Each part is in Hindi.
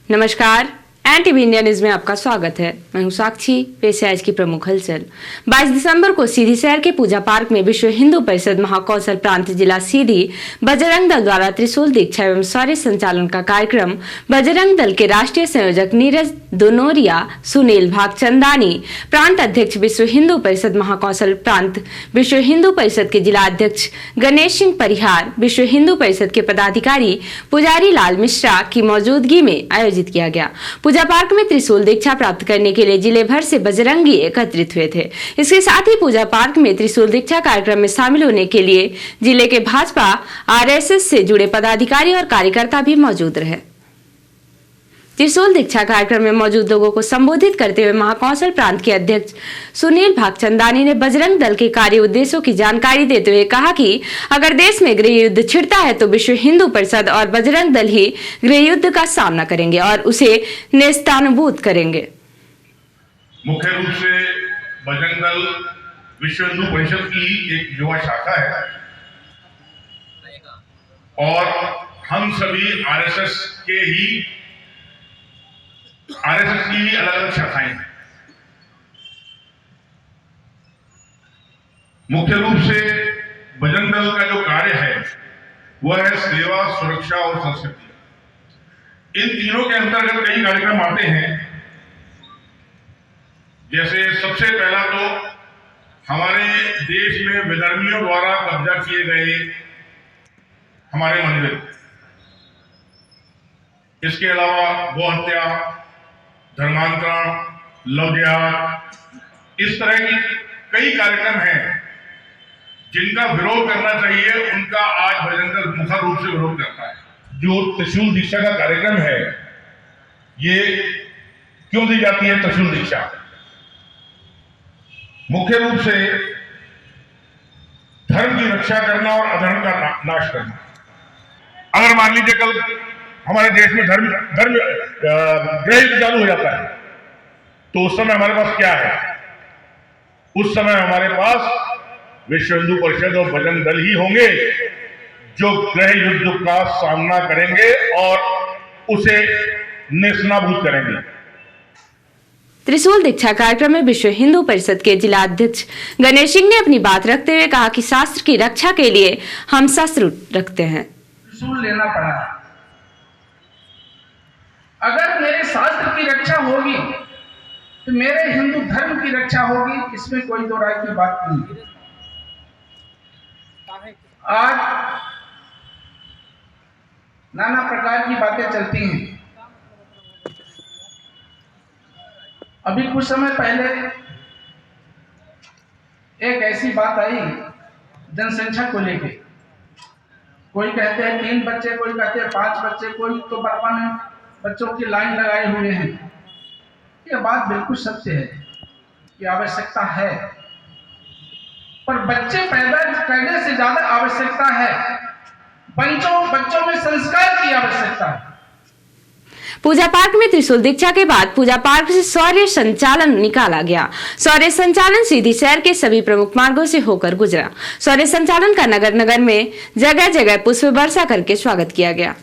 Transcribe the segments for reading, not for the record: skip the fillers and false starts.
नमस्कार, एनटीवी इंडिया न्यूज में आपका स्वागत है। मैं हूं साक्षी। पेश है आज की प्रमुख हलचल। 22 दिसंबर को सीधी शहर के पूजा पार्क में विश्व हिंदू परिषद महाकौशल प्रांत जिला सीधी बजरंग दल द्वारा त्रिशूल दीक्षा एवं शौर्य संचालन का कार्यक्रम बजरंग दल के राष्ट्रीय संयोजक नीरज दुनोरिया, सुनील भागचंदानी, प्रांत अध्यक्ष विश्व हिंदू परिषद महाकौशल प्रांत, विश्व हिंदू परिषद के जिला अध्यक्ष गणेश सिंह परिहार, विश्व हिंदू परिषद के पदाधिकारी पुजारी लाल मिश्रा की मौजूदगी में आयोजित किया गया। पूजा पार्क में त्रिशूल दीक्षा प्राप्त करने के लिए जिले भर से बजरंगी एकत्रित हुए थे। इसके साथ ही पूजा पार्क में त्रिशूल दीक्षा कार्यक्रम में शामिल होने के लिए जिले के भाजपा, आरएसएस से जुड़े पदाधिकारी और कार्यकर्ता भी मौजूद रहे। त्रिशूल दीक्षा कार्यक्रम में मौजूद लोगों को संबोधित करते हुए महाकौशल प्रांत के अध्यक्ष सुनील भागचंदानी ने बजरंग दल के कार्य उद्देश्यों की जानकारी देते हुए कहा कि अगर देश में गृह युद्ध छिड़ता है तो विश्व हिंदू परिषद और बजरंग दल ही गृह युद्ध का सामना करेंगे और उसे नेस्तानुभूत करेंगे। मुख्य रूप से बजरंग दल विश्व हिंदू परिषद की एक युवा शाखा है और हम सभी आरएसएस की अलग अलग शाखाएं हैं। मुख्य रूप से बजरंग दल का जो कार्य है वह है सेवा, सुरक्षा और संस्कृति। इन तीनों के अंतर्गत कई कार्यक्रम आते हैं। जैसे सबसे पहला तो हमारे देश में विधर्मियों द्वारा कब्जा किए गए हमारे मंदिर, इसके अलावा गौ हत्या, धर्मांतरण, लव जिहाद, इस तरह की कई कार्यक्रम हैं जिनका विरोध करना चाहिए। उनका आज बजरंग दल मुख्य रूप से विरोध करता है। जो त्रिशूल दीक्षा का कार्यक्रम है, ये क्यों दी जाती है त्रिशूल दीक्षा? मुख्य रूप से धर्म की रक्षा करना और अधर्म का नाश करना। अगर मान लीजिए कल हमारे देश में धर्म गृह युद्ध चालू हो जाता है तो उस समय हमारे पास क्या है? उस समय हमारे पास विश्व हिंदू परिषद और बजरंग दल ही होंगे जो गृह युद्ध का सामना करेंगे और उसे नेस्तनाबूद करेंगे। त्रिशूल दीक्षा कार्यक्रम में विश्व हिंदू परिषद के जिला अध्यक्ष गणेश सिंह ने अपनी बात रखते हुए कहा कि शास्त्र की रक्षा के लिए हम शस्त्र रखते हैं। त्रिशूल लेना पड़ा। अगर मेरे शास्त्र की रक्षा होगी तो मेरे हिंदू धर्म की रक्षा होगी, इसमें कोई दो राय की बात नहीं। आज नाना प्रकार की बातें चलती हैं। अभी कुछ समय पहले एक ऐसी बात आई जनसंख्या को लेके। कोई कहते हैं 3 बच्चे, कोई कहते हैं 5 बच्चे, कोई तो बचपन बच्चों की लाइन लगाए हुए हैं। यह बात बिल्कुल सत्य है कि आवश्यकता है, पर बच्चे पैदा करने से ज्यादा आवश्यकता है बच्चों में संस्कार की आवश्यकता है। पूजा पार्क में त्रिशूल दीक्षा के बाद पूजा पार्क से शौर्य संचालन निकाला गया। शौर्य संचालन सीधी शहर के सभी प्रमुख मार्गों से होकर गुजरा। शौर्य संचालन का नगर नगर में जगह जगह पुष्प वर्षा करके स्वागत किया गया।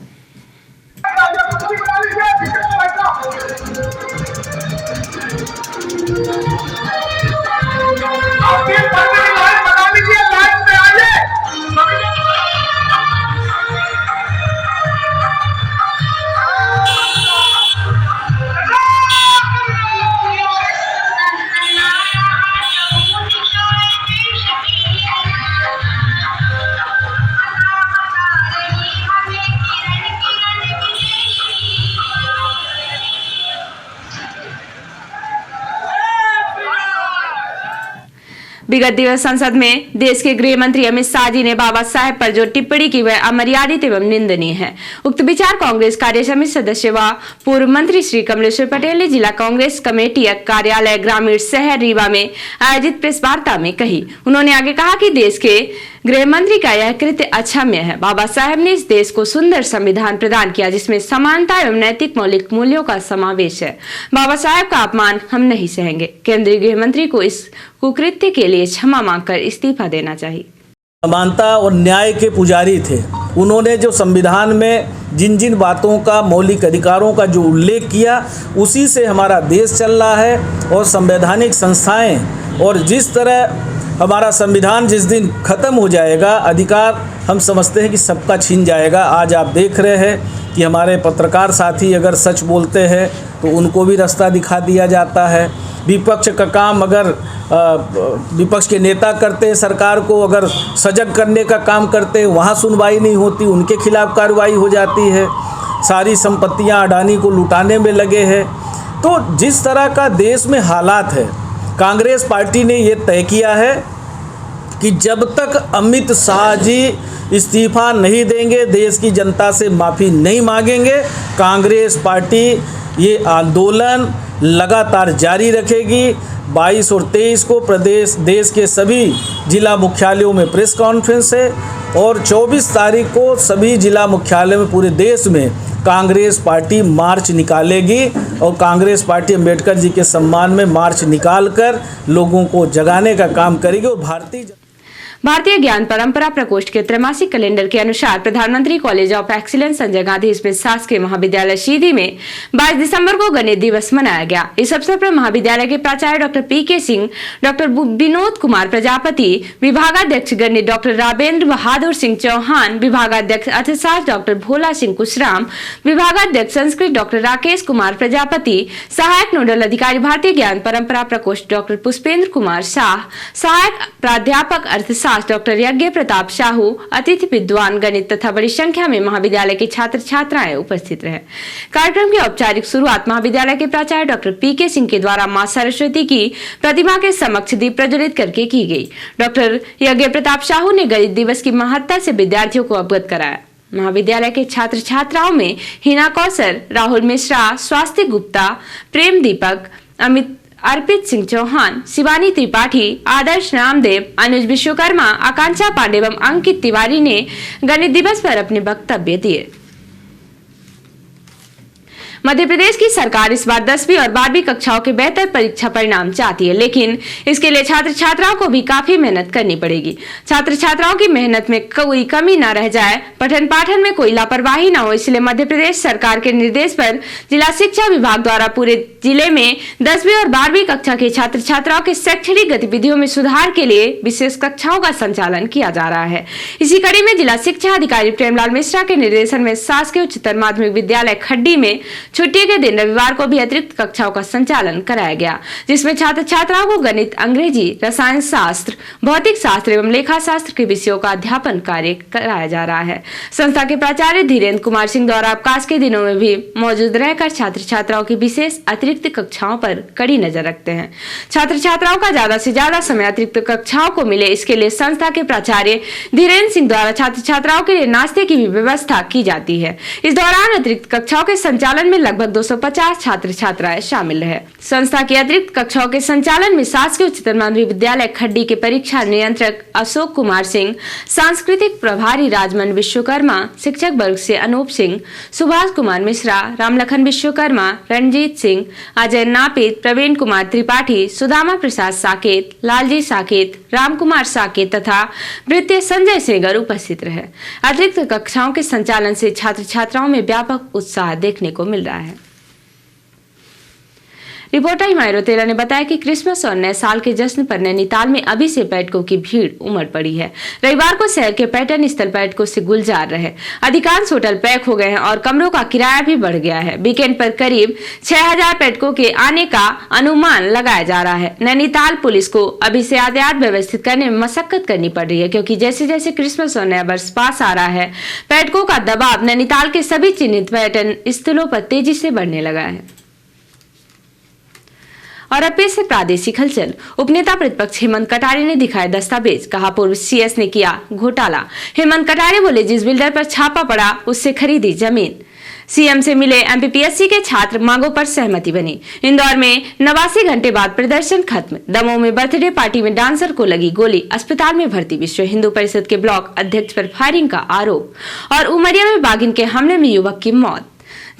विगत दिवस संसद में देश के गृह मंत्री अमित शाह जी ने बाबा साहेब पर जो टिप्पणी की वह अमर्यादित एवं निंदनीय है। उक्त विचार कांग्रेस कार्य समिति सदस्य व पूर्व मंत्री श्री कमलेश्वर पटेल ने जिला कांग्रेस कमेटी कार्यालय ग्रामीण शहर रीवा में आयोजित प्रेस वार्ता में कही। उन्होंने आगे कहा कि देश के गृह मंत्री का यह कृत्य अक्षम्य है। बाबा साहेब ने इस देश को सुंदर संविधान प्रदान किया जिसमें समानता एवं नैतिक मौलिक मूल्यों का समावेश है। बाबा साहेब का अपमान हम नहीं सहेंगे। केंद्रीय गृह मंत्री को इस कुकृत्य के लिए क्षमा मांगकर इस्तीफा देना चाहिए। समानता और न्याय के पुजारी थे। उन्होंने जो संविधान में जिन जिन बातों का, मौलिक अधिकारों का जो उल्लेख किया, उसी से हमारा देश चल रहा है। और संवैधानिक संस्थाएं, और जिस तरह हमारा संविधान जिस दिन ख़त्म हो जाएगा, अधिकार हम समझते हैं कि सबका छीन जाएगा। आज आप देख रहे हैं कि हमारे पत्रकार साथी अगर सच बोलते हैं तो उनको भी रास्ता दिखा दिया जाता है। विपक्ष का काम अगर विपक्ष के नेता करते हैं, सरकार को अगर सजग करने का काम करते हैं, वहाँ सुनवाई नहीं होती, उनके खिलाफ कार्रवाई हो जाती है। सारी संपत्तियाँ अडानी को लुटाने में लगे हैं। तो जिस तरह का देश में हालात है, कांग्रेस पार्टी ने ये तय किया है कि जब तक अमित शाह जी इस्तीफा नहीं देंगे, देश की जनता से माफ़ी नहीं मांगेंगे, कांग्रेस पार्टी ये आंदोलन लगातार जारी रखेगी। 22 और 23 को देश के सभी जिला मुख्यालयों में प्रेस कॉन्फ्रेंस है और 24 तारीख को सभी जिला मुख्यालय में पूरे देश में कांग्रेस पार्टी मार्च निकालेगी। और कांग्रेस पार्टी अम्बेडकर जी के सम्मान में मार्च निकालकर लोगों को जगाने का काम करेगी। और भारतीय ज्ञान परंपरा प्रकोष्ठ के त्रैमासिक कैलेंडर के अनुसार प्रधानमंत्री college of excellence Sanjay Gandhi Smith शासकीय महाविद्यालय सीधी में 22 दिसंबर को गणित दिवस मनाया गया। इस अवसर पर महाविद्यालय के प्राचार्य doctor PK. Singh, doctor Vinod Kumar Prajapati, विभागाध्यक्ष गणित डॉक्टर राजेंद्र बहादुर सिंह चौहान, विभागाध्यक्ष अर्थशास्त्र डॉक्टर भोला सिंह कुशराम, विभागाध्यक्ष संस्कृत डॉक्टर राकेश कुमार प्रजापति, सहायक नोडल अधिकारी भारतीय ज्ञान परंपरा प्रकोष्ठ डॉक्टर पुष्पेंद्र कुमार शाह, सहायक प्राध्यापक अर्थशास्त्र डॉक्टर यज्ञ प्रताप साहू, अतिथि विद्वान गणित तथा बड़ी संख्या में महाविद्यालय के छात्र छात्राएं उपस्थित रहे। कार्यक्रम की औपचारिक शुरुआत महाविद्यालय के प्राचार्य डॉक्टर पी.के. सिंह के द्वारा मां सरस्वती की प्रतिमा के समक्ष दीप प्रज्वलित करके की गई। डॉक्टर यज्ञ प्रताप साहू ने गणित दिवस की महत्ता से विद्यार्थियों को अवगत कराया। महाविद्यालय के छात्र छात्राओं में हिना कौशल, राहुल मिश्रा, स्वास्तिक गुप्ता, प्रेम दीपक, अर्पित सिंह चौहान, शिवानी त्रिपाठी, आदर्श रामदेव, अनुज विश्वकर्मा, आकांक्षा पांडे एवं अंकित तिवारी ने गणित दिवस पर अपने वक्तव्य दिए। मध्य प्रदेश की सरकार इस बार 10वीं और 12वीं कक्षाओं के बेहतर परीक्षा परिणाम चाहती है, लेकिन इसके लिए छात्र छात्राओं को भी काफी मेहनत करनी पड़ेगी। छात्र छात्राओं की मेहनत में कोई कमी न रह जाए, पठन पाठन में कोई लापरवाही न हो, इसलिए मध्य प्रदेश सरकार के निर्देश पर जिला शिक्षा विभाग द्वारा पूरे जिले में 10वीं और 12वीं कक्षा के छात्र छात्राओं के शैक्षणिक गतिविधियों में सुधार के लिए विशेष कक्षाओं का संचालन किया जा रहा है। इसी कड़ी में जिला शिक्षा अधिकारी प्रेमलाल मिश्रा के निर्देशन में शासकीय उच्चतर माध्यमिक विद्यालय खड्डी में छुट्टी के दिन रविवार को भी अतिरिक्त कक्षाओं का संचालन कराया गया, जिसमें छात्र छात्राओं को गणित, अंग्रेजी, रसायन शास्त्र, भौतिक शास्त्र एवं लेखा शास्त्र के विषयों का अध्यापन कार्य कराया जा रहा है। संस्था के प्राचार्य धीरेन्द्र कुमार सिंह द्वारा अवकाश के दिनों में भी मौजूद रहकर छात्र छात्राओं की विशेष अतिरिक्त कक्षाओं पर कड़ी नजर रखते हैं। छात्र छात्राओं का ज्यादा से ज्यादा समय अतिरिक्त कक्षाओं को मिले, इसके लिए संस्था के प्राचार्य धीरेन्द्र सिंह द्वारा छात्र छात्राओं के लिए नाश्ते की भी व्यवस्था की जाती है। इस दौरान अतिरिक्त कक्षाओं के संचालन में लगभग 250 छात्र छात्राएं शामिल रहे। संस्था की अतिरिक्त कक्षाओं के संचालन में शासकीय उच्चतर माध्यमिक विद्यालय खड्डी के परीक्षा नियंत्रक अशोक कुमार सिंह, सांस्कृतिक प्रभारी राजमन विश्वकर्मा, शिक्षक वर्ग से अनूप सिंह, सुभाष कुमार मिश्रा, रामलखन विश्वकर्मा, रंजीत सिंह, अजय नापित, प्रवीण कुमार त्रिपाठी, सुदामा प्रसाद साकेत, लालजी साकेत, राम कुमार साकेत तथा वृत्तीय संजय सेगर उपस्थित रहे। अतिरिक्त कक्षाओं के संचालन से छात्र छात्राओं में व्यापक उत्साह देखने को मिल रहा है। रिपोर्टर हिमायत रोतेला ने बताया कि क्रिसमस और नए साल के जश्न पर नैनीताल में अभी से पर्यटकों की भीड़ उमड़ पड़ी है। रविवार को शहर के पर्यटन स्थल पर्यटकों से गुलजार रहे। अधिकांश होटल पैक हो गए हैं और कमरों का किराया भी बढ़ गया है। वीकेंड पर करीब 6000 पर्यटकों के आने का अनुमान लगाया जा रहा है। नैनीताल पुलिस को अभी से यातायात व्यवस्थित करने में मशक्कत करनी पड़ रही है, क्योंकि जैसे जैसे क्रिसमस और नया वर्ष पास आ रहा है, पर्यटकों का दबाव नैनीताल के सभी चिन्हित पर्यटन स्थलों पर तेजी से बढ़ने लगा है। और अब पेश है प्रादेशिक हलचल। उपनेता प्रतिपक्ष हेमंत कटारे ने दिखाए दस्तावेज, कहा पूर्व सीएस ने किया घोटाला। हेमंत कटारे बोले, जिस बिल्डर पर छापा पड़ा उससे खरीदी जमीन। सीएम से मिले एमपीपीएससी के छात्र, मांगों पर सहमति बनी। इंदौर में 89 घंटे बाद प्रदर्शन खत्म। दमोह में बर्थडे पार्टी में डांसर को लगी गोली, अस्पताल में भर्ती। विश्व हिंदू परिषद के ब्लॉक अध्यक्ष पर फायरिंग का आरोप। और उमरिया में बाघिन के हमले में युवक की मौत।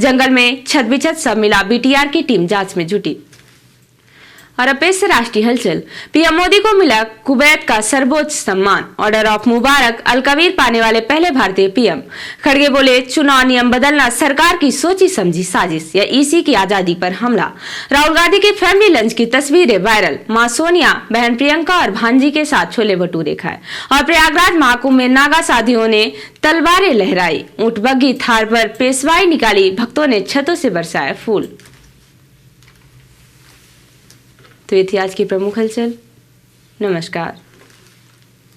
जंगल में छत बिछत सब मिला, बीटीआर की टीम जांच में जुटी। और अब पेश है राष्ट्रीय हलचल। पीएम मोदी को मिला कुवैत का सर्वोच्च सम्मान, ऑर्डर ऑफ मुबारक अल कबीर पाने वाले पहले भारतीय पीएम। खड़गे बोले, चुनाव नियम बदलना सरकार की सोची समझी साजिश या ईसी की आजादी पर हमला। राहुल गांधी के फैमिली लंच की तस्वीरें वायरल, मां सोनिया, बहन प्रियंका और भांजी के साथ छोले भटूरे खाए। और प्रयागराज महाकुंभ में नागा साधियों ने तलवारें लहराई, ऊंट बग्घी थार पर पेशवाई निकाली, भक्तों ने छतों से बरसाए फूल। तो ये थी आज की प्रमुख हलचल। नमस्कार।